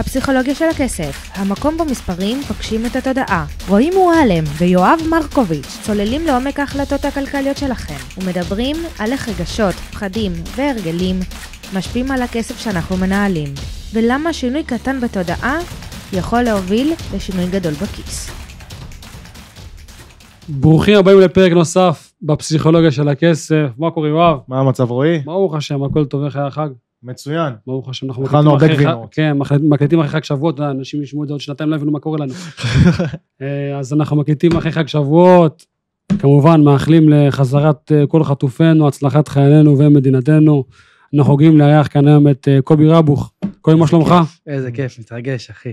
הפסיכולוגיה של הכסף, המקום בו מספרים פוגשים את התודעה. רועי מועלם ויואב מרקוביץ' צוללים לעומק ההחלטות הכלכליות שלכם, ומדברים על איך רגשות, פחדים והרגלים משפיעים על הכסף שאנחנו מנהלים, ולמה שינוי קטן בתודעה יכול להוביל לשינוי גדול בכיס. ברוכים הבאים לפרק נוסף בפסיכולוגיה של הכסף. מה קורה יואב? מה המצב רועי? ברוך השם, הכל טוב אחרי החג. מצוין. ברוך השם, אנחנו אכלנו הרבה גבינות. כן, מקליטים אחרי חג שבועות, אנשים ישמעו את זה עוד שנתיים, לא הבינו מה קורה לנו. אז אנחנו מקליטים אחרי חג שבועות, כמובן מאחלים לחזרת כל חטופינו, הצלחת חיילינו ומדינתנו. אנחנו חוגגים לארח כאן היום את קובי רבוך. קובי, מה שלומך? איזה כיף, מתרגש אחי.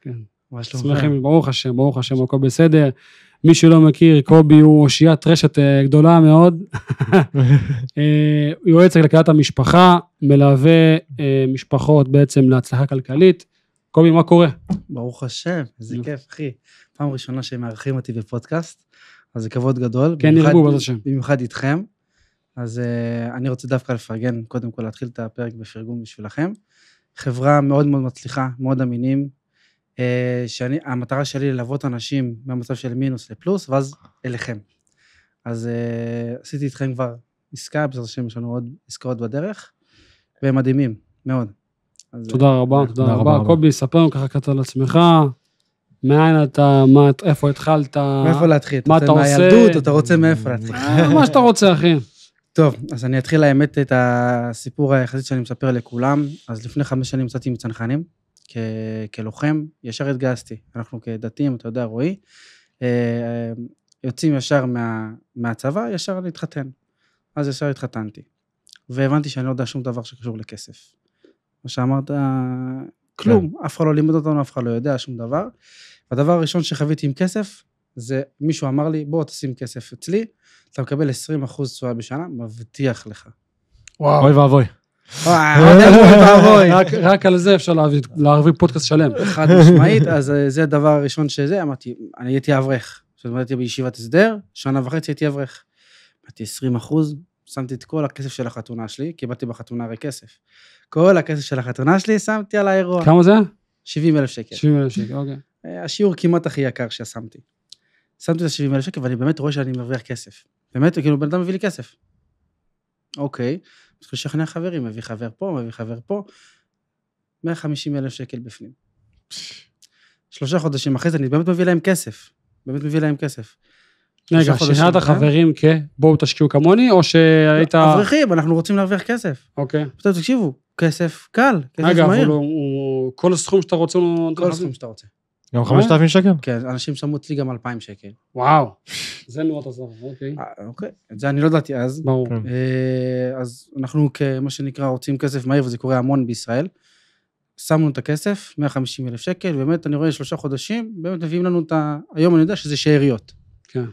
כן. מה שלומך? שמחים, ברוך השם, הכל בסדר. מי שלא מכיר, קובי הוא אושיית רשת גדולה מאוד. יועץ לכלכלת המשפחה, מלווה משפחות בעצם להצלחה כלכלית. קובי, מה קורה? ברוך השם, איזה כיף, אחי. פעם ראשונה שהם מארחים אותי בפודקאסט, אז זה כבוד גדול. כן, נרבו בעזרת השם. במיוחד איתכם. אז אני רוצה דווקא לפרגן, קודם כל להתחיל את הפרק בפרגון בשבילכם. חברה מאוד מאוד מצליחה, מאוד אמינים. המטרה שלי ללוות אנשים מהמצב של מינוס לפלוס, ואז אליכם. אז עשיתי איתכם כבר עסקה, בעזרת השם יש לנו עוד עסקאות בדרך, והם מדהימים, מאוד. תודה רבה. קובי, ספר לנו ככה קצת על עצמך, מאין אתה, איפה התחלת, מאיפה להתחיל? מה אתה עושה? מהילדות, אתה רוצה מאיפה להתחיל? מה שאתה רוצה, אחי. טוב, אז אני אתחיל האמת את הסיפור היחסית שאני מספר לכולם. אז לפני 5 שנים יצאתי מצנחנים, כלוחם, ישר התגייסתי. אנחנו כדתיים, אתה יודע, רועי, יוצאים ישר מהצבא, ישר להתחתן. אז ישר התחתנתי. והבנתי שאני לא יודע שום דבר שקשור לכסף. מה שאמרת, כלום, אף אחד לא לימד אותנו, אף אחד לא יודע שום דבר. והדבר הראשון שחוויתי עם כסף, זה מישהו אמר לי, בוא תשים כסף אצלי, אתה מקבל 20% תשואה בשנה, מבטיח לך. וואו. אוי ואבוי. רק על זה אפשר להעביר פודקאסט שלם. חד משמעית, אז זה הדבר הראשון שזה, אמרתי, אני הייתי אברך. זאת אומרת, הייתי בישיבת הסדר, 1.5 שנה הייתי אברך. אמרתי 20%, שמתי את כל הכסף של החתונה שלי, כי באתי בחתונה הרי כסף. כל הכסף של החתונה שלי שמתי על האירוע. כמה זה? 70,000 שקל. 70,000 שקל, אוקיי. השיעור כמעט הכי יקר ששמתי. שמתי את 70,000 שקל, ואני באמת רואה שאני מרוויח כסף. באמת, כאילו, בן אדם מביא לי כסף. אוקיי. צריך לשכנע חברים, מביא חבר פה, 150,000 שקל בפנים. 3 חודשים אחרי זה, אני באמת מביא להם כסף. רגע, שכנעת החברים בואו תשקיעו כמוני, או שהיית... אברכים, אנחנו רוצים להרוויח כסף. אוקיי. פתאום תקשיבו, כסף קל, כסף מהיר. רגע, אבל כל הסכום שאתה רוצה... כל הסכום שאתה רוצה. גם 5,000 שקל? כן, אנשים שמו אצלי גם 2,000 שקל. וואו, זה נורא תזר, אוקיי. אוקיי, את זה אני לא ידעתי אז. ברור. אז אנחנו כמה שנקרא רוצים כסף מהיר, וזה קורה המון בישראל. שמנו את הכסף, 150,000 שקל, ובאמת אני רואה 3 חודשים, באמת מביאים לנו את היום אני יודע שזה שאריות. כן.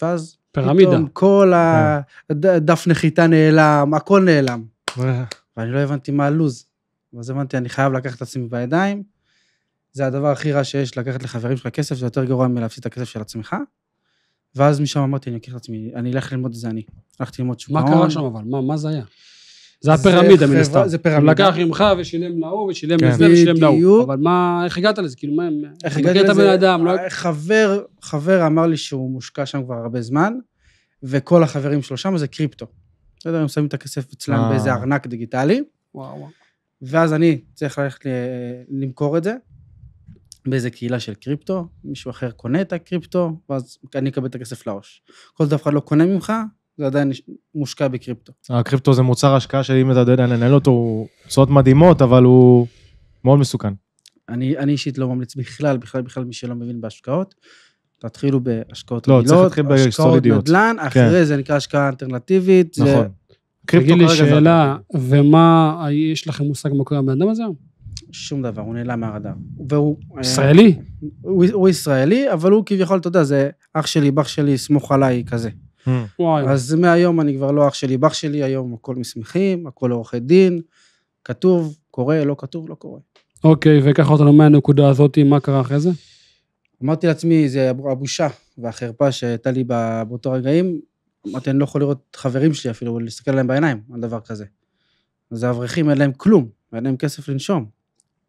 ואז פירמידה. פתאום כל הדף נחיתה נעלם, הכל נעלם. ואני לא הבנתי מה הלוז. ואז הבנתי, אני חייב לקחת את עצמי בידיים. זה הדבר הכי רע שיש, לקחת לחברים שלך כסף, זה יותר גרוע מלהפסיד את הכסף של עצמך. ואז משם אמרתי, אני אקח את עצמי, אני אלך ללמוד את זה אני. הלכתי ללמוד שוק ההון. מה קרה שם אבל? מה זה היה? זה הפירמידה מן הסתם. זה פירמידה. לקח ממך ושילם להוא, ושילם לזה ושילם להוא. אבל איך הגעת לזה? כאילו מה, איך הגעת לזה? חבר אמר לי שהוא מושקע שם כבר הרבה זמן, וכל החברים שלו שם זה קריפטו. בסדר, הם שמים את הכסף אצלם באיזה ארנק דיגיטלי. וואו. ואז אני צריך ללכת למכור את זה, באיזה קהילה של קריפטו, מישהו אחר קונה את הקריפטו, ואז אני אקבל את הכסף לעוש. כל דבר אחד לא קונה ממך, זה עדיין מושקע בקריפטו. הקריפטו זה מוצר השקעה שאם אתה יודע לנהל אותו, הוא צועות מדהימות, אבל הוא מאוד מסוכן. אני אישית לא ממליץ בכלל מי שלא מבין בהשקעות, תתחילו בהשקעות רגילות, לא, צריך להתחיל השקעות נדל"ן, אחרי זה נקרא השקעה אלטרנטיבית. נכון. תגיד לי שאלה, ומה, יש לכם מושג מה קורה מהאדם הזה? שום דבר, הוא נעלם מהרדאר. והוא... ישראלי? הוא ישראלי, אבל הוא כביכול, אתה יודע, זה אח שלי, בח שלי, סמוך עליי, כזה. אז מהיום אני כבר לא אח שלי, בח שלי, היום הכל מסמכים, הכל עורכי דין, כתוב, קורה, לא כתוב, לא קורה. אוקיי, וככה אותנו מהנקודה הזאת, מה קרה אחרי זה? אמרתי לעצמי, זה הבושה והחרפה שהייתה לי באותו רגעים, אמרתי, אני לא יכול לראות חברים שלי אפילו, להסתכל עליהם בעיניים, על דבר כזה. אז האברכים אין להם כלום, אין להם כסף לנשום.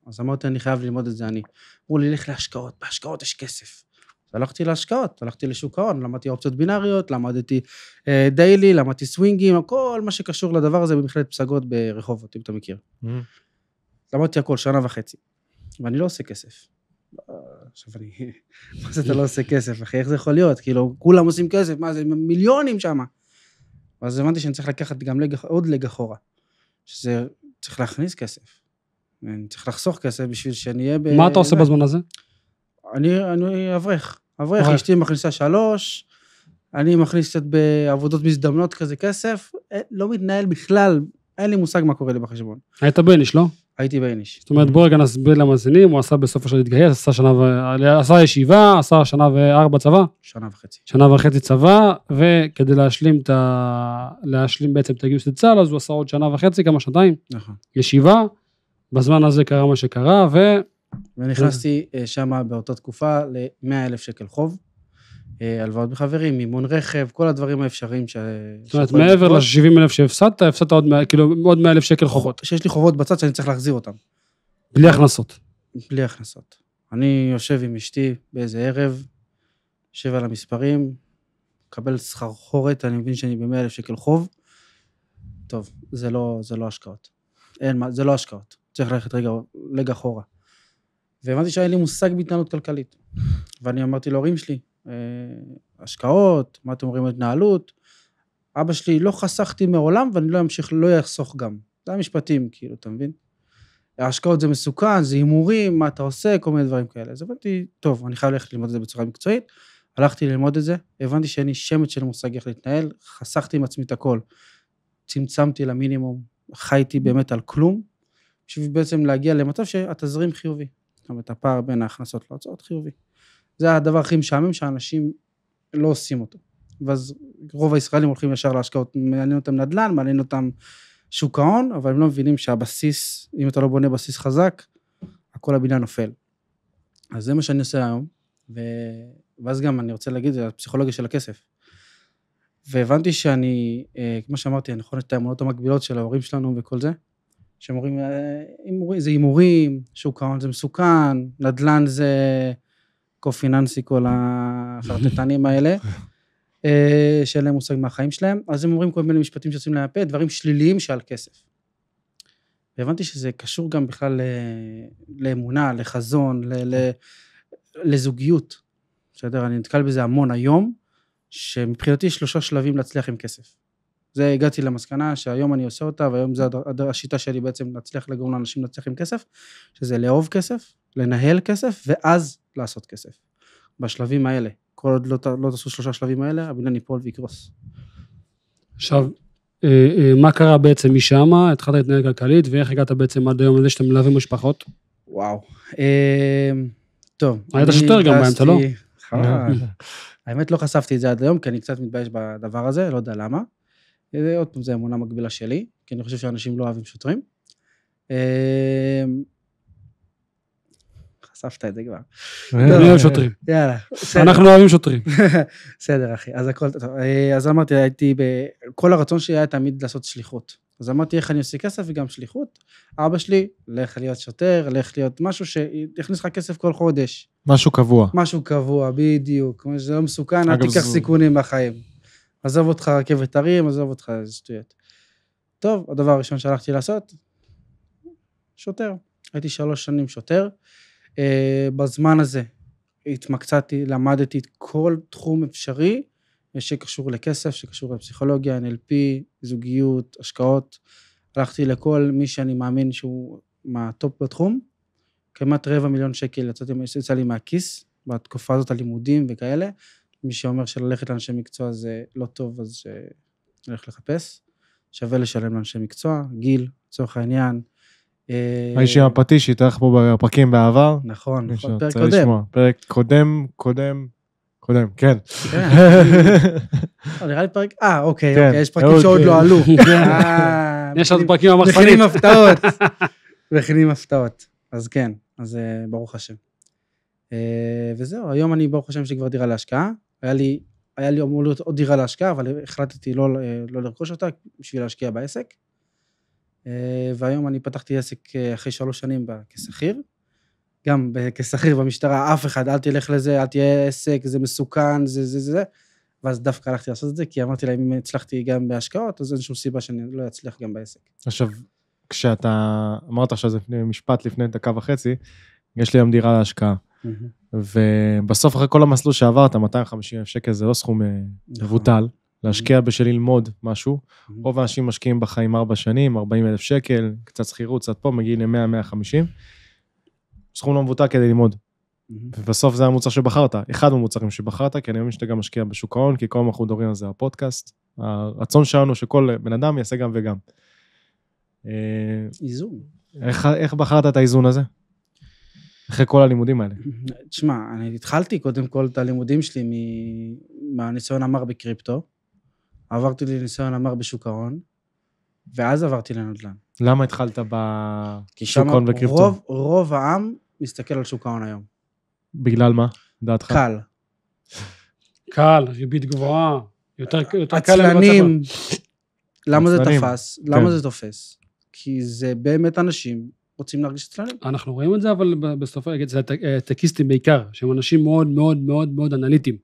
אז אמרתי, אני חייב ללמוד את זה אני. אמרו לי, לך להשקעות, בהשקעות יש כסף. אז הלכתי להשקעות, הלכתי לשוק ההון, למדתי אופציות בינאריות, למדתי דיילי, למדתי סווינגים, כל מה שקשור לדבר הזה במכללת פסגות ברחובות, אם אתה מכיר. למדתי הכל 1.5 שנה, ואני לא עושה כסף. עכשיו אני, מה זה אתה לא עושה כסף, אחי, איך זה יכול להיות? כאילו, כולם עושים כסף, מה זה, מיליונים שם. אז הבנתי שאני צריך לקחת גם עוד לג אחורה, שזה צריך להכניס כסף. אני צריך לחסוך כסף בשביל שאני אהיה מה אתה עושה בזמן הזה? אני אברך, אשתי מכניסה 3, אני מכניס קצת בעבודות מזדמנות כזה כסף, לא מתנהל בכלל, אין לי מושג מה קורה לי בחשבון. היית בייניש, לא? הייתי בייניש. זאת אומרת, בוא רגע נסביר למאזינים, הוא עשה בסוף השנה להתגייס, עשה ישיבה, עשה 1.4 שנה צבא. 1.5 שנה. 1.5 צבא, וכדי להשלים בעצם את הגיוס לצה"ל, אז הוא עשה עוד 1.5 שנה, כמה שנתיים. נכון. ישיבה, בזמן הזה קרה מה שקרה, ונכנסתי שם באותה תקופה ל100,000 שקל חוב, הלוואות בחברים, מימון רכב, כל הדברים האפשריים זאת אומרת, מעבר ל-70,000 שהפסדת, הפסדת עוד 100,000 שקל חובות. שיש לי חובות בצד שאני צריך להחזיר אותם. בלי הכנסות. בלי הכנסות. אני יושב עם אשתי באיזה ערב, יושב על המספרים, מקבל שכר חורת, אני מבין שאני ב100,000 שקל חוב. טוב, זה לא השקעות. זה לא השקעות. צריך ללכת רגע אחורה. והבנתי שהיה לי מושג בהתנהלות כלכלית. ואני אמרתי להורים שלי, השקעות, מה אתם אומרים התנהלות, אבא שלי לא חסכתי מעולם, ואני לא אמשיך, לא יחסוך גם. זה המשפטים, כאילו, אתה מבין? ההשקעות זה מסוכן, זה הימורים, מה אתה עושה, כל מיני דברים כאלה. אז הבנתי, טוב, אני חייב ללכת ללמוד את זה בצורה מקצועית, הלכתי ללמוד את זה, הבנתי שאני שמץ של מושג איך להתנהל, חסכתי עם עצמי את הכל, צמצמתי למינימום, חייתי באמת על כלום, בשביל בעצם להגיע למצב שהתזרים חיובי. זאת אומרת, הפער בין ההכנסות להוצאות חיובי. זה הדבר הכי משעמם שאנשים לא עושים אותו. ואז רוב הישראלים הולכים ישר להשקעות, מעניין אותם נדל"ן, מעניין אותם שוק ההון, אבל הם לא מבינים שהבסיס, אם אתה לא בונה בסיס חזק, הכל הבניין נופל. אז זה מה שאני עושה היום, ואז גם אני רוצה להגיד, זה הפסיכולוגיה של הכסף. והבנתי שאני, כמו שאמרתי, נכון את האמונות המקבילות של ההורים שלנו וכל זה, שהם אומרים, זה הימורים, שוק ההון זה מסוכן, נדל"ן זה קופיננסי, כל החרטטנים האלה, שאין להם מושג מהחיים שלהם, אז הם אומרים כל מיני משפטים שעושים להם פה, דברים שליליים שעל כסף. והבנתי שזה קשור גם בכלל לאמונה, לחזון, לזוגיות. בסדר, אני נתקל בזה המון היום, שמבחינתי 3 שלבים להצליח עם כסף. זה הגעתי למסקנה שהיום אני עושה אותה, והיום זה השיטה שלי בעצם להצליח לגרום לאנשים להצליח עם כסף, שזה לאהוב כסף, לנהל כסף, ואז לעשות כסף. בשלבים האלה, כל עוד לא תעשו 3 שלבים האלה, הבניין ייפול ויקרוס. עכשיו, מה קרה בעצם משם? התחלת להתנהל כלכלית, ואיך הגעת בעצם עד היום לזה שאתה מלווה משפחות? וואו. טוב. היית שוטר גם באמצע, לא? האמת לא חשפתי את זה עד היום, כי אני קצת מתבייש בדבר הזה, לא יודע למה. עוד פעם, זה אמונה מקבילה שלי, כי אני חושב שאנשים לא אוהבים שוטרים. חשפת את זה כבר. אני אוהב שוטרים. יאללה. אנחנו אוהבים שוטרים. בסדר, אחי. אז הכל טוב. אז אמרתי, כל הרצון שלי היה תמיד לעשות שליחות. אז אמרתי, איך אני עושה כסף וגם שליחות? אבא שלי, לך להיות שוטר, לך להיות משהו שיכניס לך כסף כל חודש. משהו קבוע. משהו קבוע, בדיוק. כמו שזה לא מסוכן, אל תיקח סיכונים בחיים. עזוב אותך רכבת הרים, עזוב אותך איזה שטויות. טוב, הדבר הראשון שהלכתי לעשות, שוטר. הייתי 3 שנים שוטר. בזמן הזה התמקצעתי, למדתי את כל תחום אפשרי, שקשור לכסף, שקשור לפסיכולוגיה, NLP, זוגיות, השקעות. הלכתי לכל מי שאני מאמין שהוא מהטופ בתחום. כמעט 250,000 שקל יצא לי מהכיס, בתקופה הזאת הלימודים וכאלה. מי שאומר שללכת לאנשי מקצוע זה לא טוב, אז נלך לחפש. שווה לשלם לאנשי מקצוע, גיל, צורך העניין. האיש עם הפטיש התארח פה בפרקים בעבר. נכון, פרק קודם. פרק קודם, כן. נראה לי פרק, אוקיי, יש פרקים שעוד לא עלו. יש עוד פרקים המחפנית. מכינים הפתעות. אז כן, אז ברוך השם. וזהו, היום אני ברוך השם שכבר דירה להשקעה. היה לי אמור להיות עוד דירה להשקעה, אבל החלטתי לא לרכוש אותה בשביל להשקיע בעסק. והיום אני פתחתי עסק אחרי 3 שנים כשכיר, גם כשכיר במשטרה, אף אחד, אל תלך לזה, אל תהיה עסק, זה מסוכן, זה. ואז דווקא הלכתי לעשות את זה, כי אמרתי להם, אם הצלחתי גם בהשקעות, אז אין שום סיבה שאני לא אצליח גם בעסק. עכשיו, כשאתה אמרת עכשיו, זה משפט לפני דקה וחצי, יש לי היום דירה להשקעה. ובסוף אחרי כל המסלול שעברת, 250,000 שקל, זה לא סכום מבוטל, להשקיע בשביל ללמוד משהו. רוב האנשים משקיעים בחיים 4 שנים, 40,000 שקל, קצת שכירות, קצת פה, מגיעים ל-100-150. סכום לא מבוטל כדי ללמוד. ובסוף זה המוצר שבחרת, אחד מהמוצרים שבחרת, כי אני מאמין שאתה גם משקיע בשוק ההון, כי כל מה אנחנו מדברים על זה הפודקאסט. הרצון שלנו שכל בן אדם יעשה גם וגם. איזון. איך בחרת את האיזון הזה? אחרי כל הלימודים האלה. תשמע, אני התחלתי קודם כל את הלימודים שלי מהניסיון המר בקריפטו, עברתי לניסיון המר בשוק ההון, ואז עברתי לנדל"ן. למה התחלת בשוק ההון וקריפטו? כי שם רוב העם מסתכל על שוק ההון היום. בגלל מה? דעתך? קל, ריבית גבוהה, יותר קל. עצלנים, למה זה תפס? למה זה תופס? כי זה באמת אנשים רוצים להרגיש עצלנים. אנחנו רואים את זה, אבל בסוף, זה טקיסטים בעיקר, שהם אנשים מאוד מאוד מאוד מאוד אנליטיים,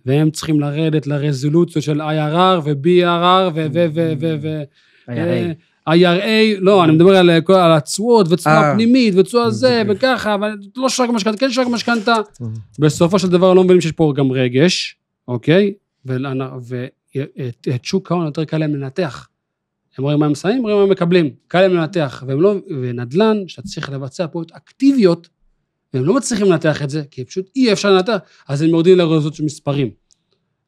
והם צריכים לרדת לרזולוציות של IRR ו-BRR IRA, לא, אני מדבר על הצועות ותשואה פנימית ותשואה זה וככה, אבל לא שרק משכנתה, כן שרק משכנתה, בסופו של דבר לא מבינים שיש פה גם רגש, אוקיי? ואת שוק ההון יותר קל להם לנתח. הם רואים מה הם מסיים, רואים מה הם מקבלים, קל להם לנתח, ונדל"ן, שאתה צריך לבצע פה אקטיביות, והם לא מצליחים לנתח את זה, כי פשוט אי אפשר לנתח, אז הם יורדים לרזות של מספרים.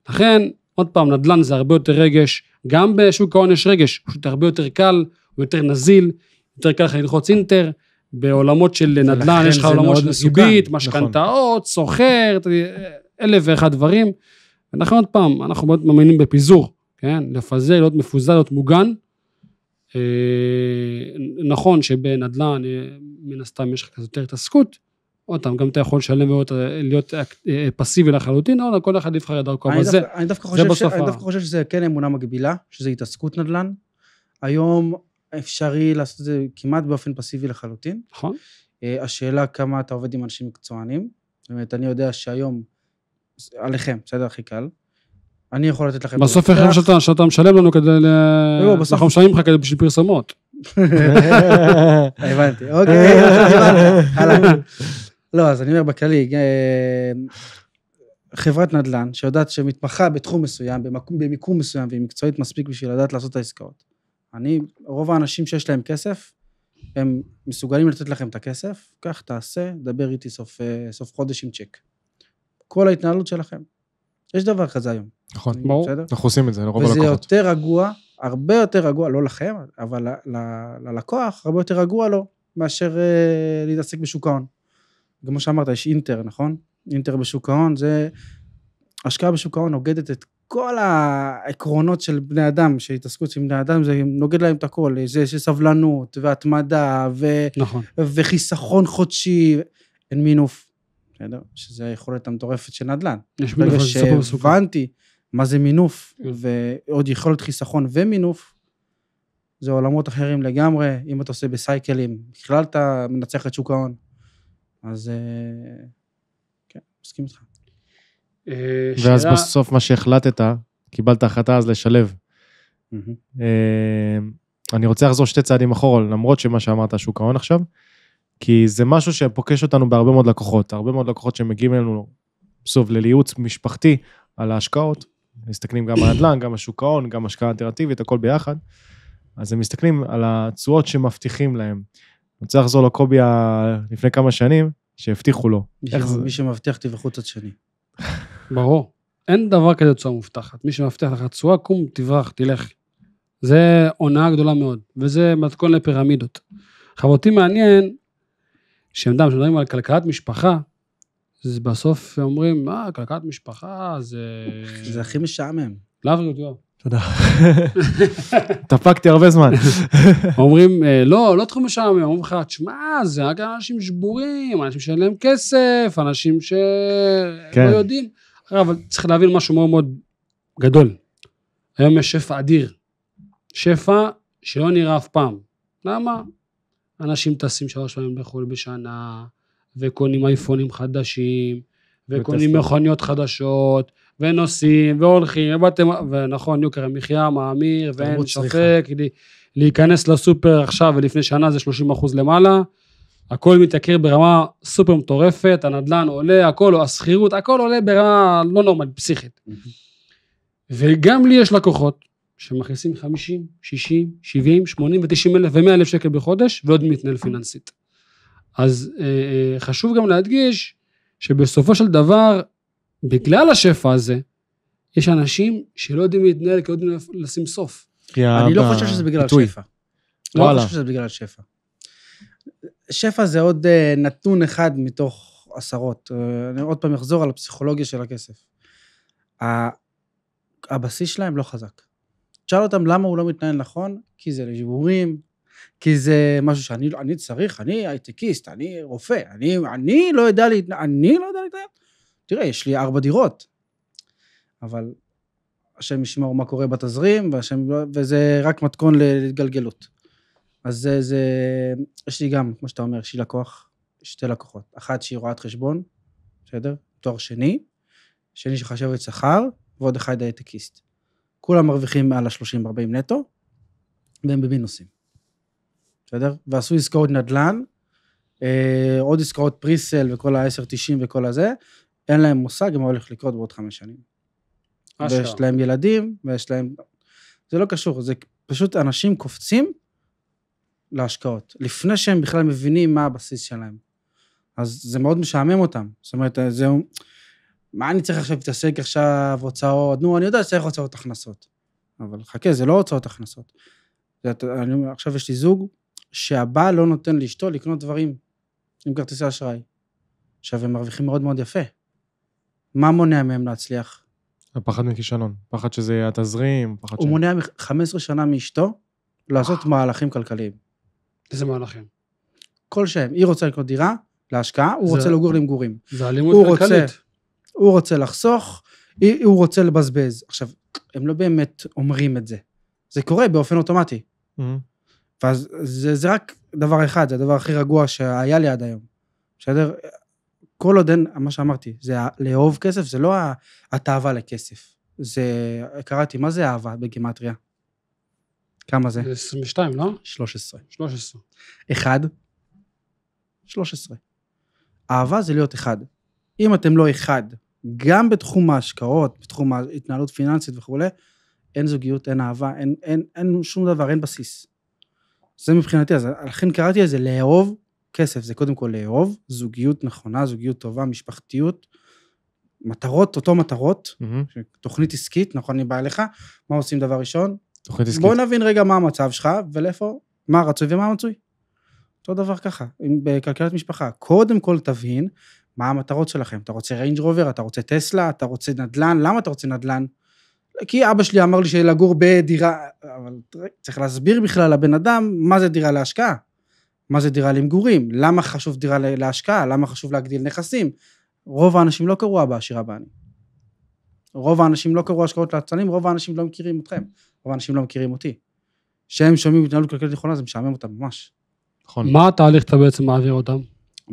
לכן, עוד פעם, נדל"ן זה הרבה יותר רגש, גם בשוק ההון יש רגש, פשוט הרבה יותר קל, הוא יותר נזיל, יותר קל לך ללחוץ אינטר, בעולמות של נדל"ן, יש לך עולמות של ריבית, משכנתאות, סוחר, 1,001 דברים, ולכן עוד פעם, אנחנו מאוד מאמינים בפיזור, כן? לפזר, להיות מפוזר, להיות מוגן, נכון שבנדל"ן, מן הסתם יש לך כזה יותר התעסקות, עוד פעם, גם אתה יכול לשלם ולהיות פסיבי לחלוטין, אבל כל אחד יבחר את דרכו, אבל זה בסוף. אני דווקא חושב שזה כן אמונה מגבילה, שזה התעסקות נדל"ן, היום אפשרי לעשות את זה כמעט באופן פסיבי לחלוטין, נכון. השאלה כמה אתה עובד עם אנשים מקצוענים, זאת אני יודע שהיום, עליכם, בסדר, הכי קל, אני יכול לתת לכם... בסוף איך שאתה משלם לנו כדי... אנחנו משלמים לך כדי בשביל פרסומות. הבנתי, אוקיי. לא, אז אני אומר בכללי, חברת נדל"ן שיודעת שמתמחה בתחום מסוים, במיקום מסוים, והיא מקצועית מספיק בשביל לדעת לעשות את העסקאות. רוב האנשים שיש להם כסף, הם מסוגלים לתת לכם את הכסף, כך תעשה, דבר איתי סוף חודש עם צ'ק. כל ההתנהלות שלכם. יש דבר כזה היום. נכון, אנחנו עושים את זה, לרוב הלקוחות. וזה יותר רגוע, הרבה יותר רגוע, לא לכם, אבל ללקוח, הרבה יותר רגוע לו, מאשר להתעסק בשוק ההון. כמו שאמרת, יש אינטר, נכון? אינטר בשוק ההון, זה... השקעה בשוק ההון נוגדת את כל העקרונות של בני אדם, שהתעסקות של בני אדם, זה נוגד להם את הכל, זה סבלנות, והתמדה, וחיסכון חודשי, אין מינוף, שזה היכולת המטורפת של נדל"ן. ברגע שהבנתי מה זה מינוף, ועוד יכולת חיסכון ומינוף, זה עולמות אחרים לגמרי, אם אתה עושה בסייקלים, בכלל אתה מנצח את שוק ההון. אז כן, מסכים איתך. ואז בסוף מה שהחלטת, קיבלת החלטה אז לשלב. אני רוצה לחזור 2 צעדים אחורה, למרות שמה שאמרת שוק ההון עכשיו, כי זה משהו שפוקש אותנו בהרבה מאוד לקוחות, הרבה מאוד לקוחות שמגיעים אלינו, בסוף לייעוץ משפחתי על ההשקעות, מסתכלים גם על נדל"ן, גם על שוק ההון, גם השקעה אלטרנטיבית, הכל ביחד, אז הם מסתכלים על התשואות שמבטיחים להם. אני רוצה לחזור לקובי לפני כמה שנים, שהבטיחו לו. מי שמבטיח תבחו צד שני. ברור. אין דבר כזה תשואה מובטחת. מי שמבטיח לך תשואה, קום, תברח, תלך. זה עונה גדולה מאוד, וזה מתכון לפירמידות. אותי מעניין, שמדברים על כלכלת משפחה, אז בסוף אומרים, כלכלת משפחה, זה הכי משעמם. להבריות, יואב. תודה. תפקתי הרבה זמן. אומרים, לא תחום משעמם, אומרים לך, תשמע, זה רק אנשים שבורים, אנשים שאין להם כסף, אנשים שלא יודעים. אבל צריך להבין משהו מאוד מאוד גדול. היום יש שפע אדיר. שפע שלא נראה אף פעם. למה? אנשים טסים 3 פעמים בחו"ל בשנה, וקונים אייפונים חדשים, וקונים מכוניות חדשות, ונוסעים, והולכים, ונכון, יוקר המחיה מאמיר, ואין שפק, להיכנס לסופר עכשיו ולפני שנה זה 30% למעלה, הכל מתייקר ברמה סופר מטורפת, הנדלן עולה, הכל, הסחירות, הכל עולה ברמה לא נורמלית, פסיכית. וגם לי יש לקוחות שמכניסים 50, 60, 70, 80 ו-90 אלף ו-100 אלף שקל בחודש, ועוד מתנהל פיננסית. אז חשוב גם להדגיש שבסופו של דבר, בגלל השפע הזה, יש אנשים שלא יודעים להתנהל, כי לא יודעים לשים סוף. אני לא חושב שזה בגלל השפע. לא חושב שזה בגלל השפע. שפע זה עוד נתון אחד מתוך עשרות. אני עוד פעם אחזור על הפסיכולוגיה של הכסף. הבסיס שלהם לא חזק. תשאל אותם למה הוא לא מתנהל נכון, כי זה לשיבורים, כי זה משהו שאני צריך, אני הייטקיסט, אני רופא, אני לא יודע להתנהל, תראה, יש לי 4 דירות, אבל השם ישמעו מה קורה בתזרים, וזה רק מתכון להתגלגלות. אז יש לי גם, כמו שאתה אומר, יש לי לקוח, 2 לקוחות, אחת שהיא רואת חשבון, בסדר? תואר שני שחשבת שכר, ועוד אחד הייטקיסט. כולם מרוויחים מעל ה-30-40 נטו, והם במינוסים. בסדר? ועשו עסקאות נדל"ן, עוד עסקאות פריסל וכל ה-10-90 וכל הזה, אין להם מושג מה הולך לקרות בעוד 5 שנים. ויש להם ילדים, ויש להם... זה לא קשור, זה פשוט אנשים קופצים להשקעות, לפני שהם בכלל מבינים מה הבסיס שלהם. אז זה מאוד משעמם אותם. זאת אומרת, זהו... מה אני צריך עכשיו להתעסק עכשיו, הוצאות, אני יודע שצריך הוצאות הכנסות, אבל חכה, זה לא הוצאות הכנסות. עכשיו יש לי זוג, שהבעל לא נותן לאשתו לקנות דברים, עם כרטיסי אשראי. עכשיו הם מרוויחים מאוד מאוד יפה. מה מונע מהם להצליח? הפחד מכישלון, פחד שזה יהיה התזרים, הוא מונע 15 שנה מאשתו, לעשות מהלכים כלכליים. איזה מהלכים? כלשהם, היא רוצה לקנות דירה, להשקעה, הוא רוצה לגור למגורים. זה אלימות כלכלית. הוא רוצה לחסוך, הוא רוצה לבזבז. עכשיו, הם לא באמת אומרים את זה. זה קורה באופן אוטומטי. ואז זה רק דבר אחד, זה הדבר הכי רגוע שהיה לי עד היום. בסדר? כל עוד אין, מה שאמרתי, זה לאהוב כסף, זה לא התאווה לכסף. זה, קראתי, מה זה אהבה בגימטריה? כמה זה? 22, לא? 13. 13. 1, 13. אהבה זה להיות 1. אם אתם לא 1, גם בתחום ההשקעות, בתחום ההתנהלות פיננסית וכו', אין זוגיות, אין אהבה, אין שום דבר, אין בסיס. זה מבחינתי, אז לכן קראתי את זה, לאהוב כסף, זה קודם כל לאהוב, זוגיות נכונה, זוגיות טובה, משפחתיות, מטרות, אותו מטרות, תוכנית עסקית, נכון, אני בא אליך, מה עושים דבר ראשון? תוכנית עסקית. בוא נבין רגע מה המצב שלך, ולאיפה, מה הרצוי ומה המצוי. אותו דבר ככה, בכלכלת משפחה, קודם כל תבין, מה המטרות שלכם? אתה רוצה ריינג' רובר, אתה רוצה טסלה, אתה רוצה נדל"ן, למה אתה רוצה נדל"ן? כי אבא שלי אמר לי שלגור בדירה, אבל צריך להסביר בכלל לבן אדם, מה זה דירה להשקעה? מה זה דירה למגורים? למה חשוב דירה להשקעה? למה חשוב להגדיל נכסים? רוב האנשים לא קראו אבא עשירה בעני. רוב האנשים לא קראו השקעות לעצנים, רוב האנשים לא מכירים אתכם, רוב האנשים לא מכירים אותי. שהם שומעים התנהלות כלכלית נכונה, זה משעמם אותם ממש. נכון. מה התהליך אתה בעצם מעביר אותם?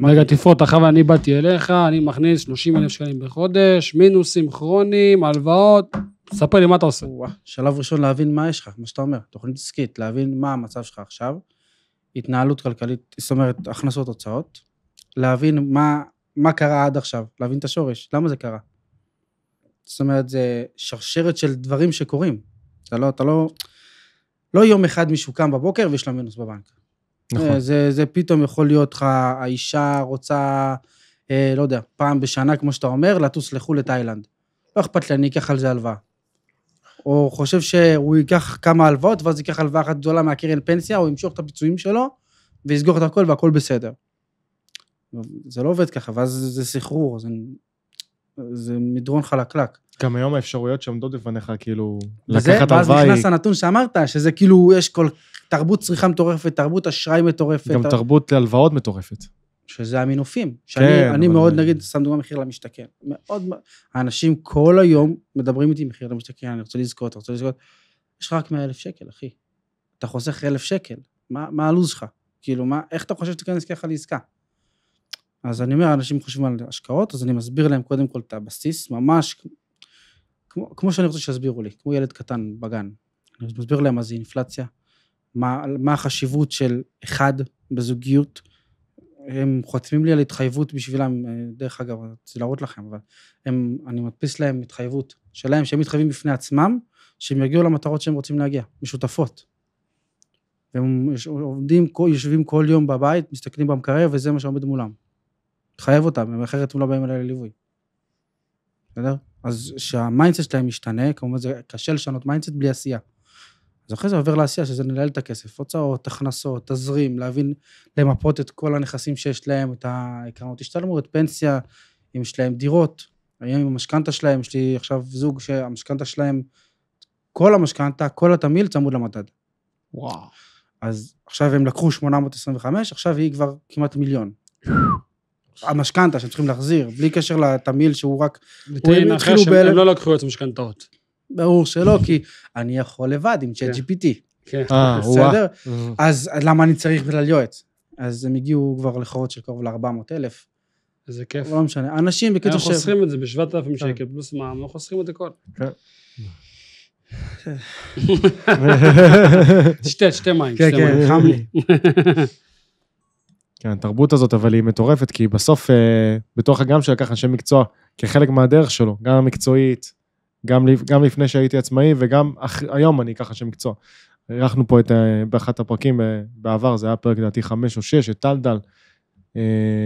רגע, תפרוט, אחרי אני באתי אליך, אני מכניס 30,000 שקלים בחודש, מינוסים כרוניים, הלוואות, ספר לי מה אתה עושה. שלב ראשון להבין מה יש לך, מה שאתה אומר, תוכנית עסקית, להבין מה המצב שלך עכשיו, התנהלות כלכלית, זאת אומרת, הכנסות הוצאות, להבין מה קרה עד עכשיו, להבין את השורש, למה זה קרה. זאת אומרת, זה שרשרת של דברים שקורים. אתה לא יום אחד מישהו קם בבוקר ויש לה מינוס בבנק. נכון. זה פתאום יכול להיות לך, האישה רוצה, לא יודע, פעם בשנה, כמו שאתה אומר, לטוס לחו"ל לתאילנד. לא אכפת לי, אני אקח על זה הלוואה. או חושב שהוא ייקח כמה הלוואות, ואז ייקח הלוואה אחת גדולה מהקרן פנסיה, או ימשוך את הפיצויים שלו, ויסגור את הכל, והכל בסדר. זה לא עובד ככה, ואז זה סחרור, זה מדרון חלקלק. גם היום האפשרויות שעומדות לפניך, כאילו, לקחת הלוואה. ואז נכנס הנתון שאמרת, שזה כאילו, יש כל תרבות צריכה מטורפת, תרבות אשראי מטורפת. גם תרבות להלוואות מטורפת. שזה המינופים. שאני מאוד, נגיד, שם דוגמה מחיר למשתכן. מאוד, האנשים כל היום מדברים איתי מחיר למשתכן, אני רוצה לזכות, יש לך רק 100,000 שקל, אחי. אתה חוסך 1,000 שקל. מה הלו"ז שלך? כאילו, איך אתה חושב שתיכנס ככה לעסקה? אז אני אומר, אנשים חושבים על השקעות, אז אני מסביר להם קודם כל את הבסיס, ממש, כמו שאני רוצה שיסבירו לי, כמו ילד קטן בגן. אני מסביר להם מה זה אינפלציה, מה החשיבות של אחד בזוגיות, הם חותמים לי על התחייבות בשבילם, דרך אגב, זה להראות לכם, אבל אני מדפיס להם התחייבות שלהם, שהם מתחייבים בפני עצמם, שהם יגיעו למטרות שהם רוצים להגיע, משותפות. והם יושבים כל יום בבית, מסתכלים במקרר, וזה מה שעומד מולם. חייב אותם, אחרת הם לא באים אליי לליווי. בסדר? אז שהמיינדסט שלהם משתנה, כמובן זה קשה לשנות מיינדסט בלי עשייה. אז אחרי זה עובר לעשייה, שזה ננהל את הכסף, הוצאות, הכנסות, תזרים, להבין, למפות את כל הנכסים שיש להם, את הקרנות השתלמות, פנסיה, אם יש להם דירות, היום עם המשכנתה שלהם, יש לי עכשיו זוג שהמשכנתה שלהם, כל המשכנתה, כל התמיל צמוד למדד. וואו. אז עכשיו הם לקחו 825, עכשיו היא כבר כמעט מיליון. המשכנתה שהם צריכים להחזיר, בלי קשר לתמיל שהוא רק... הם לא לקחו יועץ משכנתאות. ברור שלא, כי אני יכול לבד עם ChatGPT. כן. בסדר? אז למה אני צריך בכלל יועץ? אז הם הגיעו כבר לחורות של קרוב ל-400,000. איזה כיף. לא משנה. אנשים בקיצור הם חוסכים את זה ב-7,000 שקל, פלוס מה, הם לא חוסכים את הכל. שתי מים. כן, כן, חם לי. כן, התרבות הזאת, אבל היא מטורפת, כי בסוף, בתוך הגם שלקח אנשי מקצוע, כחלק מהדרך שלו, גם המקצועית, גם לפני שהייתי עצמאי, וגם היום אני אקח אנשי מקצוע. ערכנו פה באחת הפרקים בעבר, זה היה פרק דעתי 5 או 6, את טלדל,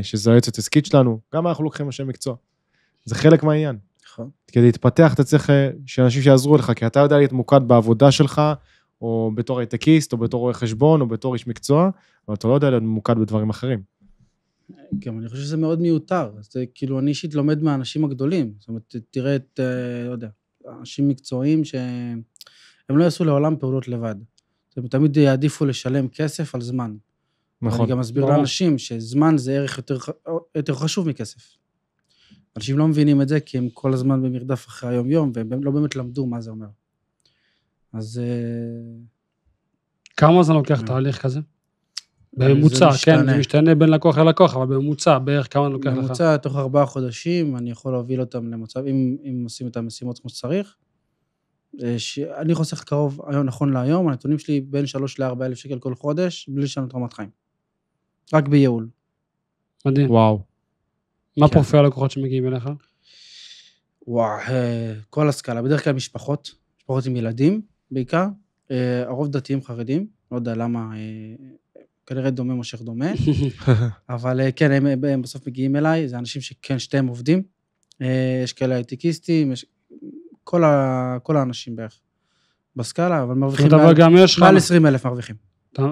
שזה היועצת עסקית שלנו, גם אנחנו לוקחים אנשי מקצוע. זה חלק מהעניין. נכון. כדי להתפתח, אתה צריך שאנשים שיעזרו לך, כי אתה יודע להיות מוקד בעבודה שלך, או בתור הייטקיסט, או בתור רואה חשבון, או בתור איש מקצוע, אבל אתה לא יודע להיות ממוקד בדברים אחרים. גם אני חושב שזה מאוד מיותר. זה כאילו, אני אישית לומד מהאנשים הגדולים. זאת אומרת, תראה את, לא יודע, אנשים מקצועיים שהם לא יעשו לעולם פעולות לבד. הם תמיד יעדיפו לשלם כסף על זמן. נכון. אני גם מסביר לאנשים שזמן זה ערך יותר חשוב מכסף. אנשים לא מבינים את זה, כי הם כל הזמן במרדף אחרי היום-יום, והם לא באמת למדו מה זה אומר. אז... כמה זמן לוקח תהליך כזה? בממוצע, כן, זה משתנה בין לקוח ללקוח, אבל בממוצע, בערך כמה לוקח לך? בממוצע, תוך 4 חודשים, אני יכול להוביל אותם למצב, אם עושים את המשימות כמו שצריך, אני חוסך קרוב, היום נכון להיום, הנתונים שלי בין 3 ל-4 אלף שקל כל חודש, בלי לשנות רמת חיים. רק בייעול. מדהים. וואו. מה פרופיל הלקוחות שמגיעים אליך? וואו, כל הסקאלה, בדרך כלל משפחות עם ילדים בעיקר, הרוב דתיים חרדים, לא יודע למה, כנראה דומה מושך דומה, אבל כן, הם בסוף מגיעים אליי, זה אנשים שכן שתיהם עובדים, יש כאלה הייטקיסטים, כל האנשים בערך בסקאלה, אבל מרוויחים מעל 20,000 מרוויחים.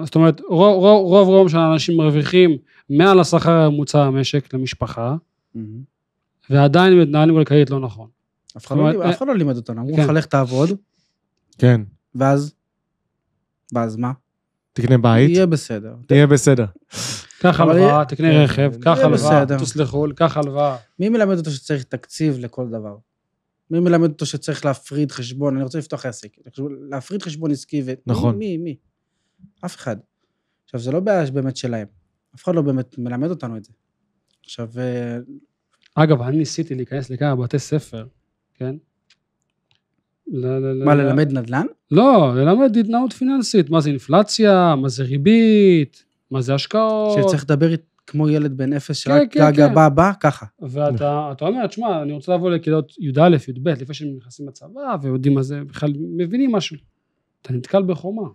זאת אומרת, רוב של האנשים מרוויחים מעל השכר הממוצע המשק למשפחה, ועדיין מתנהלים כלכלית לא נכון. אף אחד לא לימד אותנו, אמרו לך לך תעבוד, כן. ואז מה? תקנה בית. יהיה בסדר. יהיה בסדר. קח הלוואה, תקנה רכב, קח הלוואה, תסלחו, קח הלוואה. מי מלמד אותו שצריך תקציב לכל דבר? מי מלמד אותו שצריך להפריד חשבון? אני רוצה לפתוח עסק. להפריד חשבון עסקי נכון. מי? אף אחד. עכשיו, זה לא בעיה באמת שלהם. אף אחד לא באמת מלמד אותנו את זה. עכשיו... אגב, אני ניסיתי להיכנס לכמה בתי ספר, כן? מה, ללמד נדל"ן? לא, ללמד התנהלות פיננסית. מה זה אינפלציה, מה זה ריבית, מה זה השקעות. שצריך לדבר כמו ילד בן 0, שרק גגה בא, ככה. ואתה אומר, תשמע, אני רוצה לבוא לכיתות י"א, י"ב, לפני שהם נכנסים לצבא, ויודעים מה זה, בכלל מבינים משהו. אתה נתקל בחומה.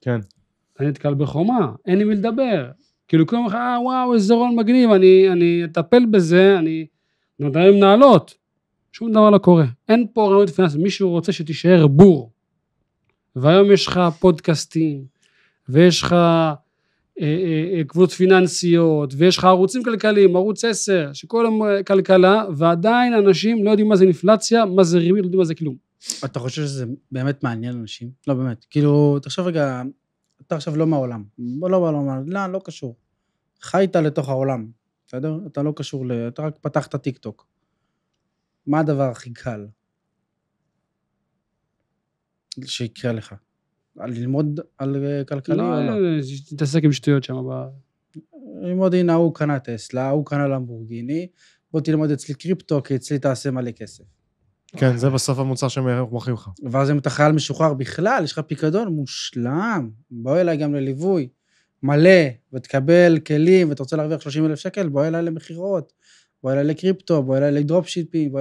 כן. אתה נתקל בחומה, אין לי מי לדבר. כאילו, כלום לך, וואו, איזה רעיון מגניב, אני אטפל בזה, אני נותן להם נעלות. שום דבר לא קורה. אין פה רעיונות פיננסית, מישהו רוצה שתישאר בור. והיום יש לך פודקאסטים, ויש לך קבוצות פיננסיות, ויש לך ערוצים כלכליים, ערוץ 10, שכל כלכלה, ועדיין אנשים לא יודעים מה זה אינפלציה, מה זה ריבית, לא יודעים מה זה כלום. אתה חושב שזה באמת מעניין אנשים? לא באמת. כאילו, תחשוב רגע, אתה עכשיו לא מהעולם. לא בעולם, לא קשור. חיית לתוך העולם, בסדר? אתה לא קשור, אתה רק פתחת טיק טוק. מה הדבר הכי קל שיקרה לך? ללמוד על כלכלי או לא? לא, תתעסק עם שטויות שם. ללמוד, הנה, הוא קנה טסלה, הוא קנה למבורגיני, בוא תלמוד אצלי קריפטו, כי אצלי תעשה מלא כסף. כן, זה בסוף המוצר שהם מוכרים לך. ואז אם אתה חייל משוחרר בכלל, יש לך פיקדון מושלם, בוא אליי גם לליווי, מלא, ותקבל כלים, ואתה רוצה להרוויח 30,000 שקל, בוא אליי למחירות, בוא אליי לקריפטו, בוא אליי לדרופשיפים,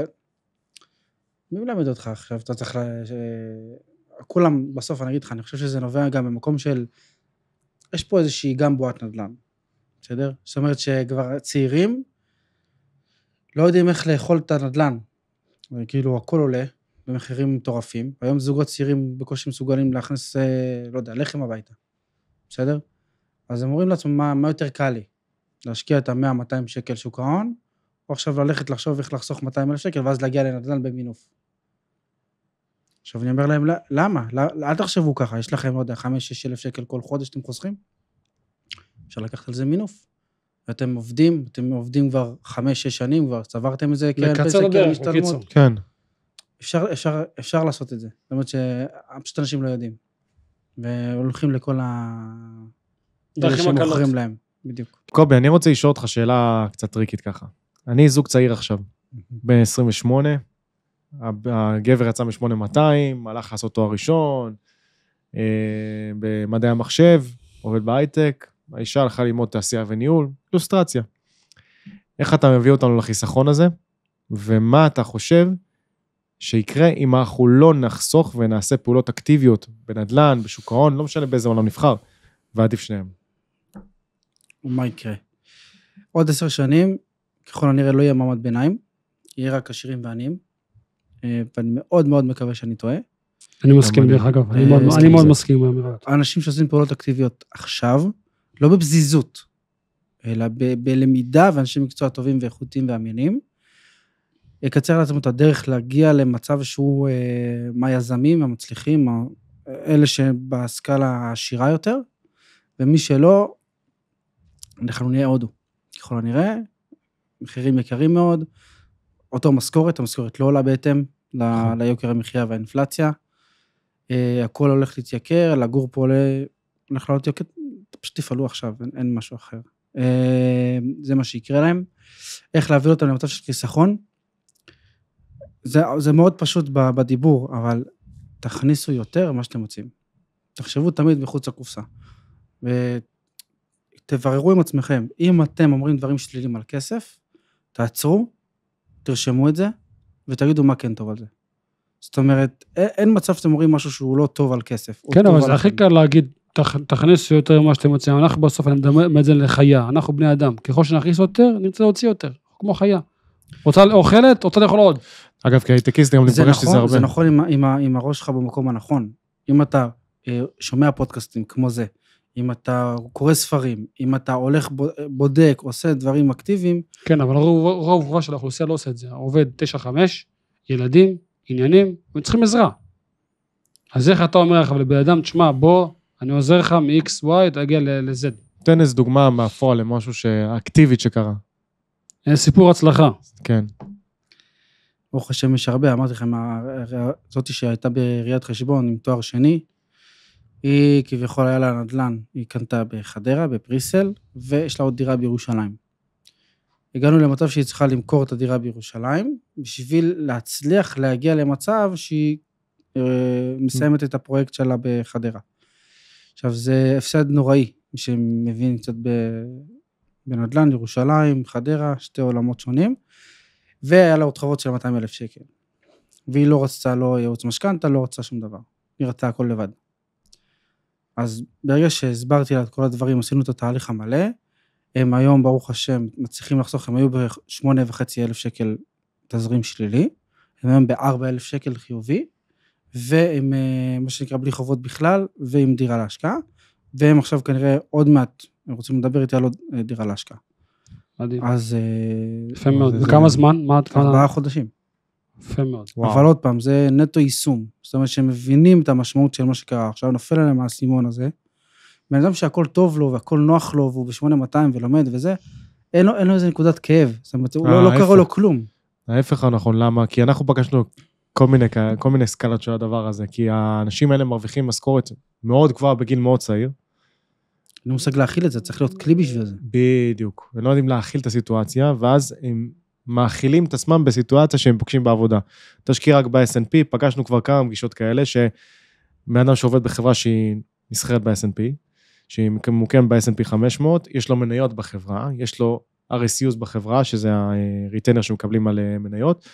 מי מלמד אותך עכשיו? אתה צריך כולם, בסוף אני אגיד לך, אני חושב שזה נובע גם במקום של, יש פה איזושהי גם בועת נדל"ן, בסדר? זאת אומרת שכבר צעירים, לא יודעים איך לאכול את הנדל"ן, וכאילו הכל עולה, במחירים מטורפים, היום זוגות צעירים בקושי מסוגלים להכניס, לא יודע, לחם הביתה, בסדר? אז הם אומרים לעצמם, מה יותר קל לי? להשקיע את ה-100-200 שקל שוק ההון, או עכשיו ללכת לחשוב איך לחסוך 200,000 שקל, ואז להגיע לנדל"ן במינוף. עכשיו אני אומר להם, למה? אל תחשבו ככה, יש לכם עוד 5-6 אלף שקל כל חודש שאתם חוסכים? אפשר לקחת על זה מינוף. ואתם עובדים כבר 5-6 שנים, כבר צברתם את זה, לקצר לדרך, בקיצור. כן. אפשר לעשות את זה. זאת אומרת שפשוט אנשים לא יודעים. והולכים לכל דרכים הקלות. שמוכרים להם, בדיוק. קובי, אני רוצה לשאול אותך שאלה קצת טריקית ככה. אני זוג צעיר עכשיו, בן 28, הגבר יצא מ-8200, הלך לעשות תואר ראשון, במדעי המחשב, עובד בהייטק, האישה הלכה ללמוד תעשייה וניהול, אילוסטרציה. איך אתה מביא אותנו לחיסכון הזה, ומה אתה חושב שיקרה אם אנחנו לא נחסוך ונעשה פעולות אקטיביות בנדל"ן, בשוק ההון, לא משנה באיזה עולם נבחר, ועדיף שניהם. ומה יקרה? עוד 10 שנים, ככל הנראה לא יהיה מעמד ביניים, יהיה רק עשירים ועניים, ואני מאוד מאוד מקווה שאני טועה. אני מסכים דרך אגב, אני מאוד מסכים עם האמירה. האנשים שעושים פעולות אקטיביות עכשיו, לא בבזיזות, אלא בלמידה, ואנשים מקצוע טובים ואיכותיים ואמינים, יקצר לעצמו את הדרך להגיע למצב שהוא מהיזמים, המצליחים, אלה שבהשכלה העשירה יותר, ומי שלא, אנחנו נהיה הודו. ככל הנראה, מחירים יקרים מאוד, אותו משכורת, המשכורת לא עולה בהתאם ליוקר המחיה והאינפלציה, הכל הולך להתייקר, לגור פה הולך לעלות יקר, פשוט תפעלו עכשיו, אין משהו אחר. זה מה שיקרה להם. איך להביא אותם למצב של חיסכון? זה מאוד פשוט בדיבור, אבל תכניסו יותר מה שאתם רוצים. תחשבו תמיד מחוץ לקופסה. ותבררו עם עצמכם, אם אתם אומרים דברים שלילים על כסף, תעצרו, תרשמו את זה, ותגידו מה כן טוב על זה. זאת אומרת, אין מצב שאתם אומרים משהו שהוא לא טוב על כסף. כן, אבל זה הכי קל להגיד, תכניסו יותר מה שאתם רוצים. אנחנו בסוף, אני מדמה את זה לחיה, אנחנו בני אדם. ככל שנכניס יותר, נרצה להוציא יותר, כמו חיה. אוכלת, רוצה לאכול עוד. אגב, כהייטקיסט, גם לפגשתי זה הרבה. זה נכון עם הראש שלך במקום הנכון. אם אתה שומע פודקאסטים כמו זה, אם אתה קורא ספרים, אם אתה הולך בודק, עושה דברים אקטיביים. כן, אבל רוב של האוכלוסייה לא עושה את זה. עובד 9-5, ילדים, עניינים, וצריכים עזרה. אז איך אתה אומר לך, אבל לבן אדם, תשמע, בוא, אני עוזר לך מ-X, Y, תגיע ל-Z. תן איזו דוגמה מהפועל למשהו אקטיבית שקרה. סיפור הצלחה. כן. ברוך השם יש הרבה, אמרתי לכם, זאתי שהייתה בעיריית חשבון עם תואר שני, היא כביכול היה לה נדל"ן, היא קנתה בחדרה, בפריסל, ויש לה עוד דירה בירושלים. הגענו למצב שהיא צריכה למכור את הדירה בירושלים, בשביל להצליח להגיע למצב שהיא מסיימת את הפרויקט שלה בחדרה. עכשיו זה הפסד נוראי, מי שמבין קצת בנדל"ן, ירושלים, חדרה, שתי עולמות שונים, והיה לה עוד חובות של 200,000 שקל. והיא לא רצתה לא ייעוץ משכנתא, לא רצתה שום דבר. היא רצתה הכל לבד. אז ברגע שהסברתי לה את כל הדברים, עשינו את התהליך המלא, הם היום, ברוך השם, מצליחים לחסוך, הם היו ב8,500 שקל תזרים שלילי, הם היום ב4,000 שקל חיובי, והם, מה שנקרא, בלי חובות בכלל, ועם דירה להשקעה, והם עכשיו כנראה עוד מעט, הם רוצים לדבר איתי על עוד דירה להשקעה. מדהים. אז... יפה מאוד. וכמה זמן? 4 חודשים. יפה מאוד. אבל עוד פעם, זה נטו יישום. זאת אומרת שהם מבינים את המשמעות של מה שקרה. עכשיו נופל עליהם האסימון הזה. בן אדם שהכל טוב לו והכל נוח לו, והוא ב8200 ולומד וזה, אין לו איזה נקודת כאב. זאת אומרת, לא קרה לו כלום. ההפך הנכון, למה? כי אנחנו פגשנו כל מיני סקלות של הדבר הזה, כי האנשים האלה מרוויחים משכורת מאוד גבוהה בגיל מאוד צעיר. אני מושג להכיל את זה, צריך להיות כלי בשביל זה. בדיוק. הם לא יודעים להכיל את הסיטואציה, ואז הם מאכילים את עצמם בסיטואציה שהם פוגשים בעבודה. תשקיע רק ב-S&P, פגשנו כבר כמה פגישות כאלה, שבאדם שעובד בחברה שהיא נסחרת ב-S&P, שהיא מוקמת ב-S&P 500, יש לו מניות בחברה, יש לו RSUs בחברה, שזה הריטיינר שמקבלים על מניות,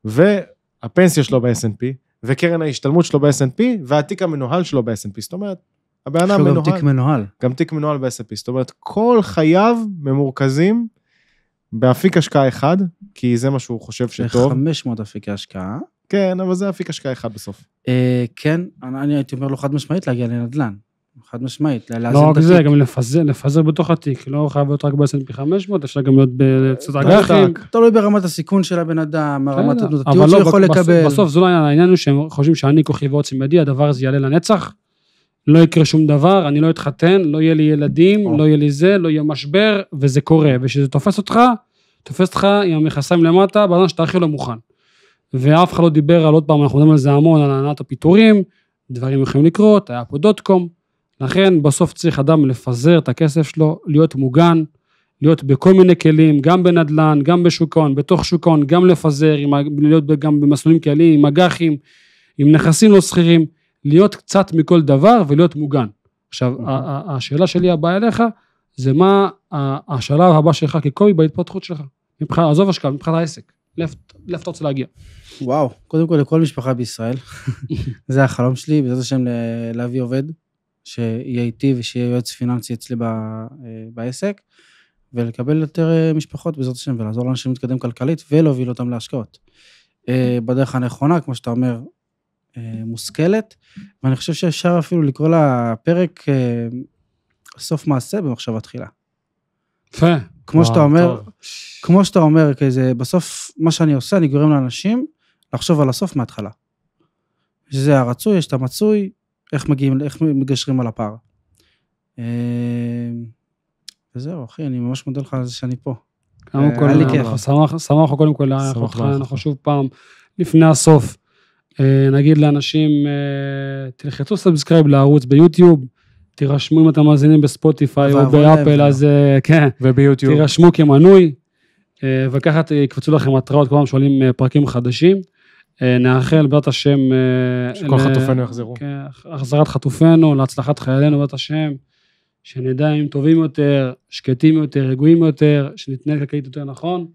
והפנסיה שלו ב-S&P, וקרן ההשתלמות שלו ב-S&P, והתיק המנוהל שלו ב-S&P, זאת אומרת, הבן אדם מנוהל. גם תיק מנוהל. גם תיק מנוהל ב-S&P, זאת אומרת, כל חייו ממורכזים באפיק השקעה אחד, כי זה מה שהוא חושב שטוב. 500 אפיקי השקעה. כן, אבל זה אפיק השקעה אחד בסוף. כן, אני הייתי אומר לו חד משמעית להגיע לנדל"ן. חד משמעית, לא רק זה, גם לפזר בתוך התיק, לא חייב להיות רק ב-S&P 500, אפשר גם להיות בצד אג"חים. תלוי ברמת הסיכון של הבן אדם, רמת התנודתיות שיכול לקבל. בסוף זה לא העניין הוא שהם חושבים שאני כוכי ועוצם ידי, הדבר הזה יעלה לנצח, לא יקרה שום דבר, אני לא אתחתן, לא יהיה לי ילדים, לא יהיה לי זה, לא יהיה משבר, וזה קורה, ושזה תופס אותך עם המכסיים למטה, בעניין שאתה הכי לא מוכן. ואף אחד לא דיבר על עוד פעם, אנחנו מדברים על זה המון, על הענת הפיטורים, דברים יכולים לקרות, היה פה .com, לכן בסוף צריך אדם לפזר את הכסף שלו, להיות מוגן, להיות בכל מיני כלים, גם בנדל"ן, גם בשוק ההון, בתוך שוק ההון, גם לפזר, להיות גם במסלולים כאלה, עם אג"חים, עם נכסים לא סחירים, להיות קצת מכל דבר ולהיות מוגן. עכשיו, השאלה שלי הבאה אליך, זה מה השלב הבא שלך כקובי בהתפתחות שלך. עזוב השקעה, מבחינת העסק. לאיפה אתה רוצה להגיע? וואו, קודם כל לכל משפחה בישראל, זה החלום שלי, בעזרת השם להביא עובד, שיהיה איתי ושיהיה יועץ פיננסי אצלי בעסק, ולקבל יותר משפחות בעזרת השם, ולעזור לאנשים להתקדם כלכלית, ולהוביל אותם להשקעות. בדרך הנכונה, כמו שאתה אומר, מושכלת, ואני חושב שאפשר אפילו לקרוא לפרק סוף מעשה במחשבה תחילה. יפה. כמו שאתה אומר, בסוף מה שאני עושה, אני גורם לאנשים לחשוב על הסוף מההתחלה. שזה הרצוי, יש את המצוי, איך מגשרים על הפער. וזהו, אחי, אני ממש מודה לך על זה שאני פה. היה לי כיף. שמח קודם כל, אנחנו שוב פעם, לפני הסוף, נגיד לאנשים, תלחצו סאבסקרייב לערוץ ביוטיוב, תירשמו אם אתם מאזינים בספוטיפיי או באפל, אז כן, וביוטיוב. תירשמו כמנוי, וככה יקפצו לכם התראות, כל פעם שואלים פרקים חדשים, נאחל בעזרת השם, שכל חטופינו יחזרו. החזרת חטופינו, להצלחת חיילינו בעזרת השם, שנדע אם טובים יותר, שקטים יותר, רגועים יותר, שנתנהל כלכלית יותר נכון,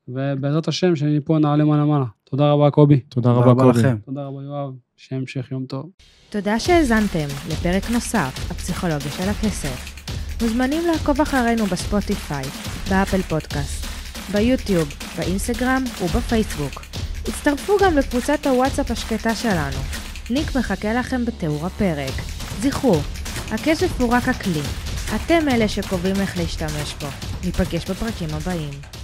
ובעזרת השם שאני פה נעלה מעלה. תודה רבה קובי. תודה רבה קובי. תודה רבה יואב, שהמשך יום טוב. תודה שהאזנתם לפרק נוסף, הפסיכולוגיה של הכסף. מוזמנים לעקוב אחרינו בספוטיפיי, באפל פודקאסט, ביוטיוב, באינסטגרם ובפייסבוק. הצטרפו גם לקבוצת הוואטסאפ השקטה שלנו. לינק מחכה לכם בתיאור הפרק. זכרו, הכסף הוא רק הכלי. אתם אלה שקובעים איך להשתמש בו. ניפגש בפרקים הבאים.